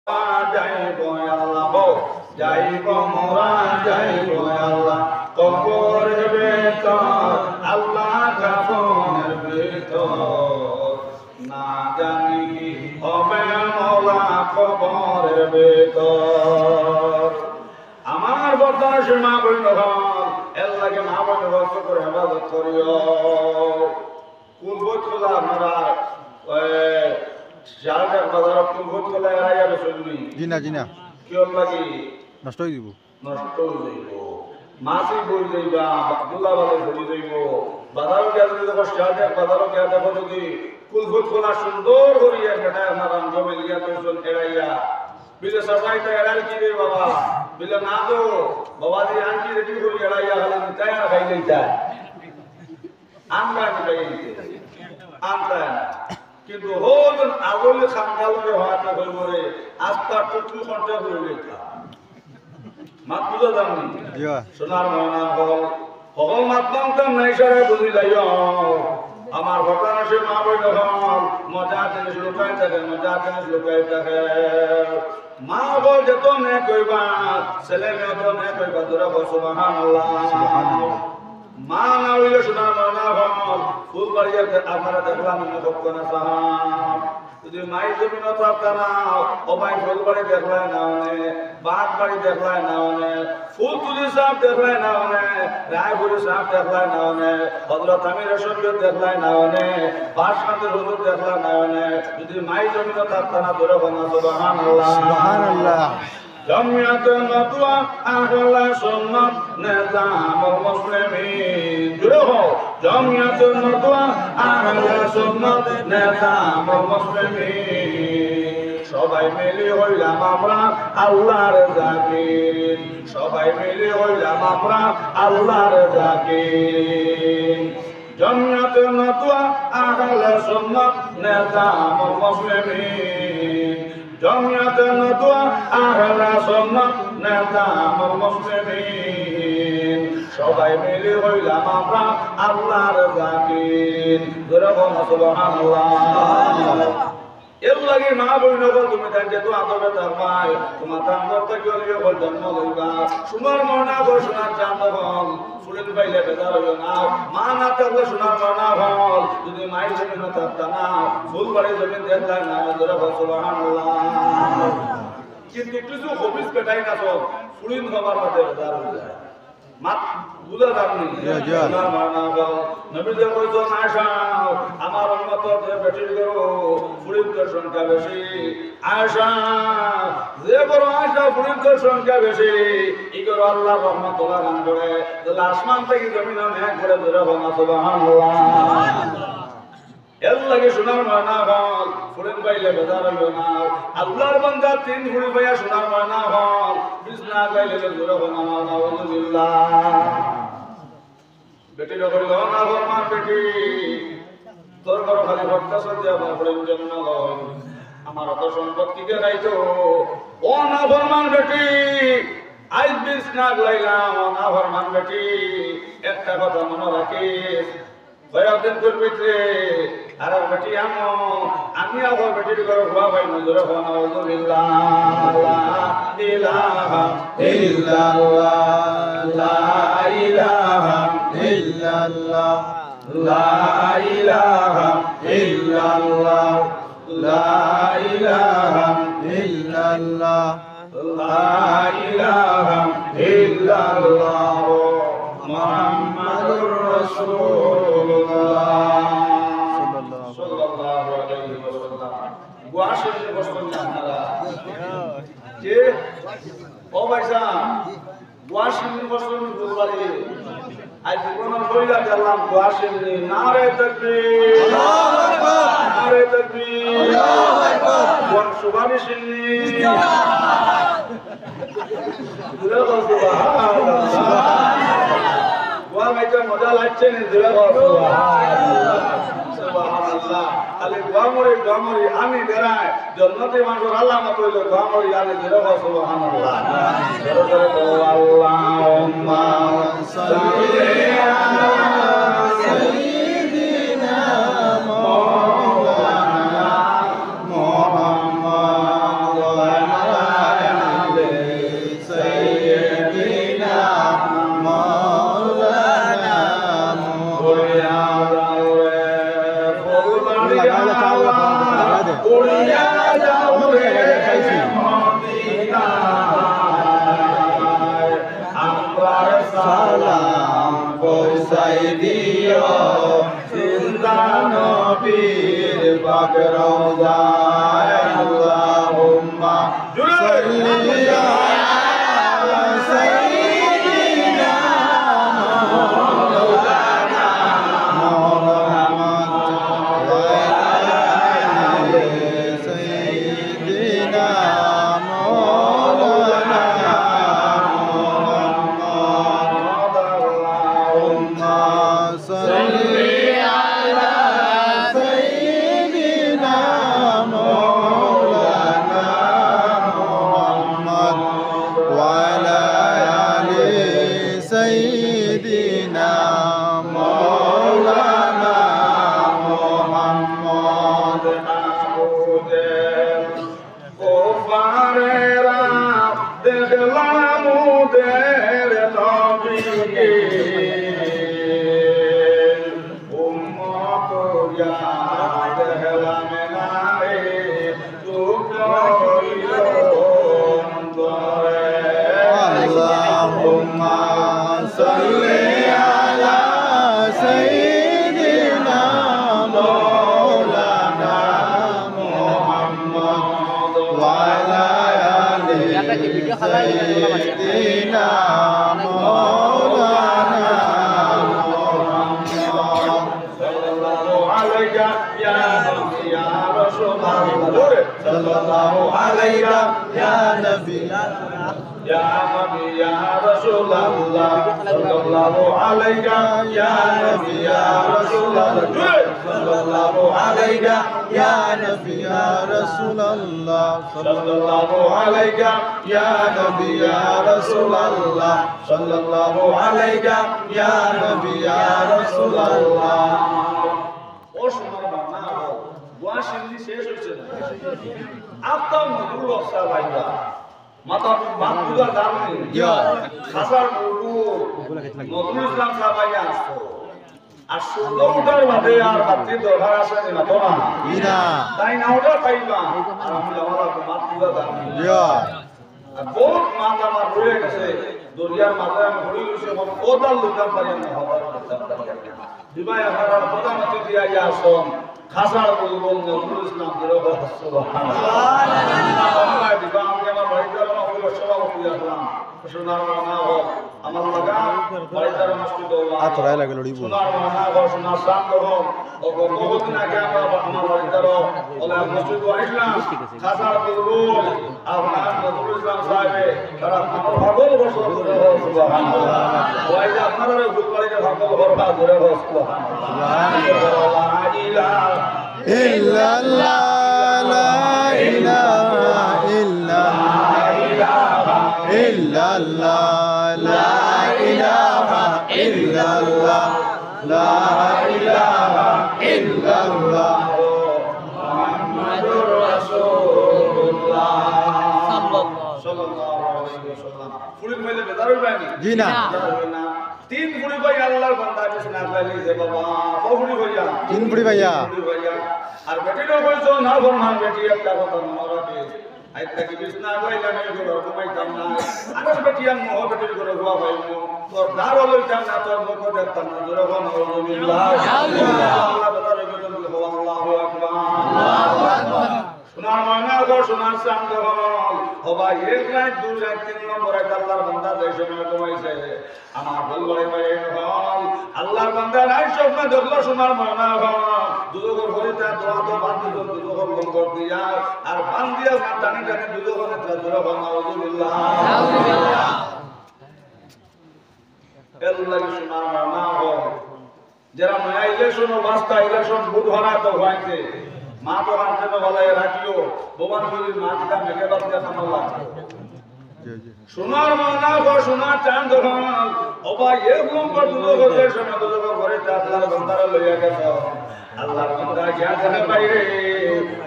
যাইব আল্লাহ যাইব মোরা যাইব আল্লাহ কবরের ভেতর আল্লাহ কাফনের ভেতর না জানি হবে মোরা কবরের ভেতর। আমার বর্তমান সে মা বইন এর লাগে মা বইন কষ্ট করে হেফাজত করিও। কোন বই খোলা আপনারা শালটার বাজার কোন বই খোলা এরাই যাবে শুনবি জিনা জিনা কি ওর লাগি নষ্ট হয়ে যাব নষ্ট হয়ে যাইব মাছি বই যাইবা আব্দুল্লাহ বালে ঘুরি যাইব বাজারও গিয়া যদি দেখো শালটার বাজারও গিয়া দেখো যদি কোন বই খোলা সুন্দর করিয়া বেটা আমার রাম জমে লিয়া তোর এড়াইয়া বিলে সবাইটা এড়াই কি রে বাবা বিলে না দো বাবা দি আনকি রেডি করি এড়াইয়া হলে তাই না খাই লইতা আমরা খাইতে আমরা কিন্তু হোল আগলে খাঙ্গালকে হওয়াটা হইব রে আস্তা টুকু ঘন্টা হয়ে লইতা মাত বুঝা জানি সোনার ময়না হল হল মাতলাম নাই সারে বুঝি লাইও আমার ঘটনা সে মা বই হল মজা জিনিস লুকাই থাকে মজা জিনিস লুকাই থাকে মা বল যেত নে কইবা ছেলে মেয়ে তো নে কইবা তোরা বল সুবহানাল্লাহ মা না হইলে সোনার ময়না হল ফুল বাড়িতে আপনারা দেখলাম কখনো সাহাব যদি মাই জমি না থাকতা না ও মাই ফুল বাড়ি দেখলায় না অনে বাঘ বাড়ি দেখলায় না অনে ফুল তুলি সাপ দেখলায় না অনে রায়পুরি সাপ দেখলায় না অনে হযরত আমির শরীয়ত দেখলায় না অনে বাসমাতের হুজুর দেখলায় না অনে যদি মাই জমি না থাকতা না ধরে বনা সুবহানাল্লাহ সুবহানাল্লাহ জমিয়ত নতুয়া আহলে সুন্নাত নিজামুল মুসলিমিন জুড়ে হও জমিয়ত নতুয়া আহলে সুন্নাত নিজামুল মুসলিমিন সবাই মিলে হইলাম আমরা আল্লাহর জাকির সবাই মিলে হইলাম আমরা আল্লাহর জাকির জমিয়ত নতুয়া আহলে সুন্নাত নিজামুল মুসলিমিন জমিয়ত নতুয়া আহলে সুন্নাত নিজামুল মুসলিমিন সবাই মিলে হইলাম আমরা আল্লাহর জাকির জোরে বলো সুবহানাল্লাহ। এর লাগে মা বই নগর তুমি তাকে তো আদবে থাকবাই তোমার তাঙ্গর থেকে লিয়ে বল জন্ম লইবা সোনার ময়না গো সোনার চাঁদ হল ফুলের পাইলে বেজার হইল না মা না থাকলে সোনার ময়না হল যদি মায়ের জমি না থাকতা না ফুল বাড়ি জমি দেখলাই না জোরে বল সুবহানাল্লাহ। কিন্তু কিছু হবিস পেটাই না সব ফুলিন খাবার মধ্যে বেজার হয়ে যায় মাত বুঝা যাবনি সোনার ময়না হল নবী যে কইতো না আসাও আমার উম্মত যে বেটির করো ফুলিনদের সংখ্যা বেশি আশা যে বড় আশা ফুলিনদের সংখ্যা বেশি ই করো আল্লাহ রহমতুল্লাহ গান করে তাহলে আসমান থেকে জমিন মেঘ করে ধরে বনা সুবহানাল্লাহ। এর লাগে সোনার ময়না হল ফুলেন পাইলে বেজার হইল না আল্লাহর বান্দা তিন ফুলি পাইয়া সোনার ময়না হল বিছনা গাইলে ধরে বনা নাউযুবিল্লাহ। বেটি কইল না ফরমান বেটি তোর বড় খালি ভক্তা সত্যি আমার ফুলেন জন্য আমার অত সম্পত্তিকে রাইতো ও না ফরমান বেটি আজ বিছনা গাইলাম ও না ফরমান বেটি একটা কথা মনে রাখিস কয়েকদিন করবি রে আর বেটি আমি আবার বেটির ঘরে খোয়া পাই নজরে নাউযুবিল্লাহ। লা ইলাহা ইল্লাল্লাহ লা ইলাহা ইল্লাল্লাহ লা ইলাহা ইল্লাল্লাহ লা ইলাহা ইল্লাল্লাহ লা ইলাহা ইল্লাল্লাহ মুহাম্মাদুর রাসূলুল্লাহ সাল্লাল্লাহু আলাইহি ওয়াসাল্লাম। গোয়াশে বসতেন আপনারা যে ও ভাইসা গোয়াশে বসতেন বুঝবারে আজ কোন কইলা দিলাম গোয়াশে নারে তাকবীর আল্লাহু আকবার নারে তাকবীর আল্লাহু আকবার কোন সুবহানি শুননি সুবহানাল্লাহ ওয়া ভাইটা মজা লাগছে নি সুবহানাল্লাহ সুবহানাল্লাহ খালি গোয়ামরি আমি বেরাই জান্নাতে মানুষ আল্লাহ মত হইলো গোয়ামরি আমি দিরা সুবহানাল্লাহ জোরে জোরে বলো আল্লাহুম্মা সাল্লি আলা সাইয়্যিদিনা মাওলানা মুহাম্মদ ওয়া আলা পাক রওজায় আল্লাহুম্মা সাল্লি আলা সাইয়্যিদিনা মাওলানা মুহাম্মদ ওয়া আলা সাইয়্যিদিনা মাওলানা মুহাম্মদ আল্লাহুম্মা সাল্লি আলা সাইয়্যিদিনা মাওলানা মুহাম্মদ ওয়া আলা আলি সাইয়্যিদিনা মাওলানা মুহাম্মদ কোফারেরা দেখলাম ওদের নবীকে উম্মত ইয়া দেখলাম না রে আল্লাহুম্মা সাল্লি আলা সাইয়্যিদিনা মাওলানা মুহাম্মদ ওয়া আলা আলি সাইয়্যিদিনা মাওলানা মুহাম্মদ সাল্লাল্লাহু আলাইকা ইয়া নবী ইয়া রাসূলুল্লাহ সাল্লাল্লাহু আলাইকা ইয়া নবী يا نبي يا رسول الله صلى الله عليك يا نبي يا رسول الله صلى الله عليك يا نبي يا رسول الله صلى الله عليك يا نبي يا رسول الله صلى الله عليك يا نبي يا رسول الله ওশমার বানা দোয়া শিল্লি শেষ হচ্ছে না আপনি মধুর রসা ভাইয়া মাতা বাপুরা দারুন ইয়া খাসার গুরু নজরুল ইসলাম সাহাবাইয়া আসতো আর সুন্দরটার বাদে আর বাতি দরকার আছে না তো না ইনা তাই না ওটা পাইবা আর আমি আমার বাপুরা দারুন ইয়া আর বহুত মাত আমার রয়ে গেছে দরিয়ার মাথায় আমি ঘুরে গেছি কোদাল লুকাম পারি না হবার দিবাই আপনারা প্রধানমন্ত্রী দিয়া ইয়া আসন খাসার গুরু নজরুল ইসলাম দিরো সুবহানাল্লাহ দিবা আমি আমার বাড়িতে সভাপতি আসলাম সোনার মানা হোক আমার লাগা বাড়িতে মসজিদ আতরাই লাগে লড়িব সোনার মানা হোক সোনার শান্ত হোক ও বহুদিন আগে আমরা আমার বাড়িতে ওলা মসজিদ আসলাম খাসার গুরু আপনার নজরুল ইসলাম সাহেব তারা আমার ভাগল বছর ধরে হোক সুবহানাল্লাহ ওই যে আপনারা গুরুবাড়িতে ভাগল ভরবা ধরে হোক সুবহানাল্লাহ ইল্লাল্লাহ লা ইলাহা ইল্লাল্লাহ লা ইলাহা ইল্লাল্লাহ লা ইলাহা ইল্লাল্লাহ মুহাম্মাদুর রাসূলুল্লাহ সাল্লাল্লাহু আলাইহি ওয়াসাল্লাম ফুলের মেলে বেদারুল বানি জি না তিন ফুড়ি ভাই আল্লাহর বান্দা বিছনা লাইলি যে বাবা ফুড়ি ভাইয়া তিন ফুড়ি ভাইয়া আর বেটিও কইছো না ফরমান বেটি একটা কথা মনে রাখে আই তাকে বিছনা কইলা আমি ঘর ঘুমাইতাম না আর বেটিয়ান মোহ বেটির ঘরে গোয়া পাইমু তোর দারো লইতাম না তোর মুখ দেখতাম না জোরে কোন আলহামদুলিল্লাহ আল্লাহ বেদারে গেল আল্লাহু আকবার আল্লাহু আকবার সোনার ময়না গো সোনার চাঁদ হবা এক রাত দুই রাত তিন নম্বর এক আল্লাহর বান্দা যে সময় ঘুমাইছে আমার বলবারে পাই হল আল্লাহর বান্দা রাত স্বপ্ন দেখলো সোনার ময়না গো দুজোর ঘরেতে দোয়া তো বাঁধি দুজোর লঙ্গর দিয়া আর বান দিয়া টানি টানি দুজোর জোরে কোন আলহামদুলিল্লাহ আলহামদুলিল্লাহ এল্লাহ সোনার ময়না গো যারা নয়া ইলেকশন ও বাস্তা ইলেকশন বুধ হরা তো হইছে মা তো হাতে তো বলাই রাখিও ভবানপুরীর মাটিটা মেঘে বাতিটা সামলা সোনার ময়না গো সোনার চাঁদ ধরন ওবা এক নম্বর দুটো করতে সময় দুটো করে আল্লাহর বান্দারা লইয়া গেছ আল্লাহর বান্দা জ্ঞান জানে বাইরে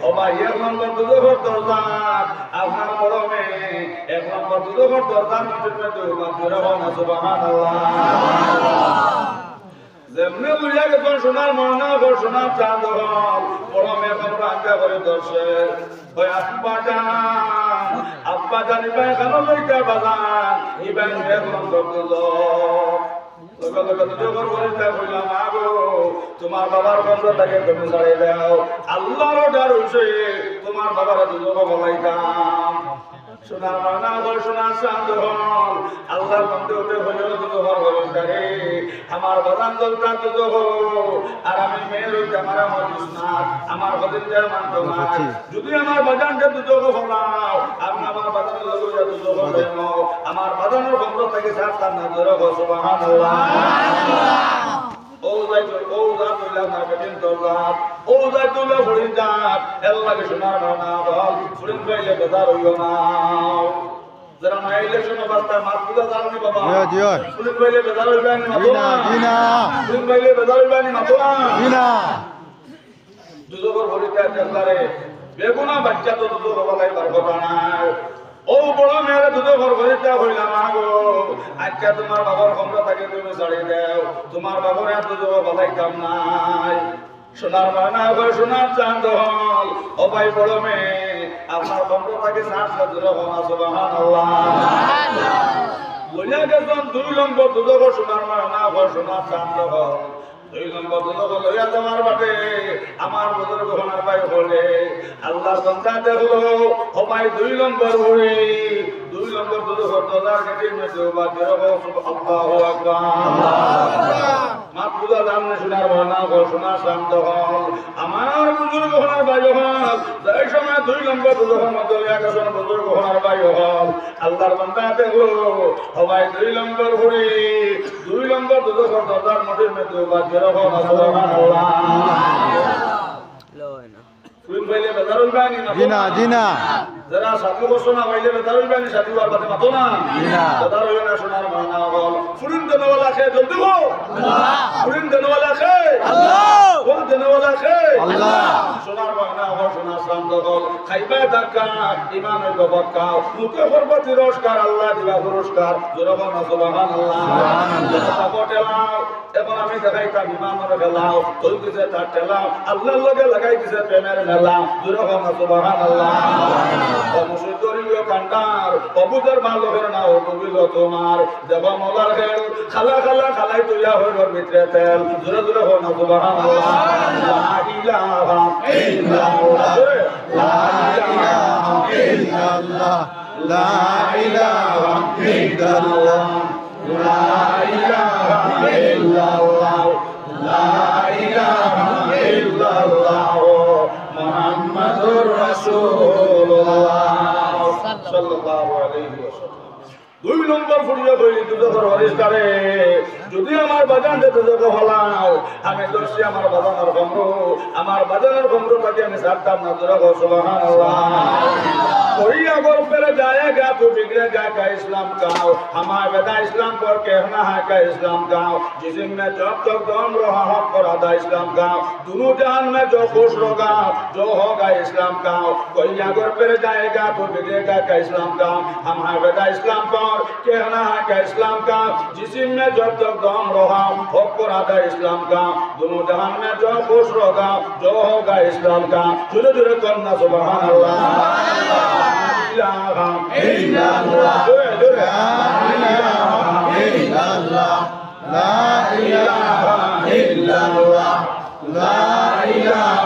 ওবা এক নম্বর দুটো করতে দরজার আপনার বড় মেয়ে এক নম্বর দুটো করতে দরজার মধ্যে তো মাত্র না সুবহানাল্লাহ যেমনি লইয়া গেছেন সোনার ময়না গো সোনার চাঁদ বড় মেয়ে খবর আজ্ঞা করে দর্শে ওই আব্বা জান ইবাই কেন লইতে বাজান ইবাই দেখলাম করল তোমার বাবার বন্ধটাকে তুমি ছাড়িয়ে দাও আল্লাহর ডার হইছে তোমার বাবার দুজক বলাইতাম সোনার মানা বল সোনার চাঁদ হল আল্লাহর বন্ধে উঠে হইল দুজক বলাইতারে আমার বাদান দলটা দুজক আর আমি মেয়ের ওই আমার আমার বিশ্বনাথ আমার হদিনদের মানত না যদি আমার বাজানটা দুজক হলাও আমি আমার বাজানের লগিয়া দুজক হইল আমার বাজানের বন্ধ থেকে ছাড়তাম না দুজক সুবহানাল্লাহ ও যা তুইলা না বেদিন তোলাত ও যা তুইলা ফুরিন জাত এল্লাহকে শোনার মানা বল ফুরিন পাইলে বেজার হইও না যারা না ইলেকশন বাস্তা মাত পূজা জানি বাবা জি জি ফুরিন পাইলে বেজার হইবে না জি না ফুরিন পাইলে বেজার হইবে না জি না দুজোর হরিতা চলরে বেগুনা বাচ্চা তো দুজোর বলাই বার কথা না ও বড় মেয়েরা দুটো ঘর ঘরিতা হইলাম আগো আজকে তোমার বাবার ক্ষমতা থাকে তুমি ছাড়িয়ে দাও তোমার বাবার এত দুটো বলাইতাম নাই সোনার মানা ঘর সোনার চাঁদ হল ও ভাই বড় মেয়ে আপনার ক্ষমতা থাকে সাত সাত সুবহানাল্লাহ বলিয়া গেছেন দুই লম্ব দুটো ঘর সোনার মানা ঘর সোনার চাঁদ হল দুই নম্বর দুটো লইয়া তোমার বাটে আমার বুজুর্গ হনার ভাই বলে আল্লাহর বান্দা দেখলো ও ভাই দুই নম্বর হই দুই নম্বর দুটো দরজার গেটে মেসে বা দেরো আল্লাহু আকবার মাত পূজা জানলে শোনার বানা গো শোনা শান্ত হল আমার বুজুর্গ হনার ভাই হল যাই সময় দুই নম্বর দুটো মধ্যে লইয়া গেছেন বুজুর্গ হনার ভাই হল আল্লাহর বান্দা দেখলো ও ভাই দুই নম্বর হই দুই নম্বর দুটো দরজার মধ্যে মেসে বা জিনা জিনা যারা সাধু বসো না পাইলে বেতারুল বানি সাধু আর বাতে মাতো না জিনা দাদার হইল না সোনার মানা বল ফুরিন দেনওয়ালা খে জলদি গো আল্লাহ ফুরিন দেনওয়ালা খে আল্লাহ বল দেনওয়ালা খে আল্লাহ সোনার মানা বল সোনার শান্ত বল খাইবা টাকা ঈমান হইব বক্কা মুখে করব তিরস্কার আল্লাহ দিবা পুরস্কার জোরবান সুবহানাল্লাহ সুবহানাল্লাহ বটেলাও এখন আমি দেখাইতা বিমানের গেলাও তুই কিসে তার টেলাও আল্লাহর লগে লাগাই দিছে প্রেমের মেলা জোরবান সুবহানাল্লাহ মুশরিকরিও কান্ডার কবুতর ভালোবের না ও ডুবিল তোমার দেব মলার খেল খালা খালা খালাই তুইয়া হইল ভিতরে তেল জোরে জোরে হো না সুবহানাল্লাহ লা ইলাহা ইল্লাল্লাহ লা ইলাহা ইল্লাল্লাহ লা ইলাহা ইল্লাল্লাহ লা ইলাহা ইল্লাল্লাহ লা ইলাহা ইল্লাল্লাহ মুহাম্মাদুর রাসূলুল্লাহ সাল্লাল্লাহু আলাইহি ওয়াসাল্লাম দুই নম্বর ফুরিয়া কইলি দুজোর হরিস্তারে যদি আমার বাজান যেতে যোগ হলাও আমি দর্শি আমার বাজানের গম্র আমার বাজানের গম্র তাকে আমি ছাড়তাম না জোরে সুবহানাল্লাহ কইয়া গর্বের जाएगा तो बिगड़ेगा का इस्लाम गाओ हमारा बेटा इस्लाम पर कहना है का इस्लाम गाओ जिसमें जब तक दम रहा हक पर आधा इस्लाम गाओ दोनों जहान में जो खुश होगा जो होगा इस्लाम गाओ कोई अगर पर जाएगा तो बिगड़ेगा का इस्लाम गाओ हमारा बेटा इस्लाम पर कहना है का इस्लाम गाओ जिसमें जब तक दम रहा हक पर आधा इस्लाम गाओ दोनों जहान में जो खुश होगा जो होगा इस्लाम गाओ जुरे जुरे करना सुबहानअल्लाह لا إله إلا الله لا إله إلا الله لا إله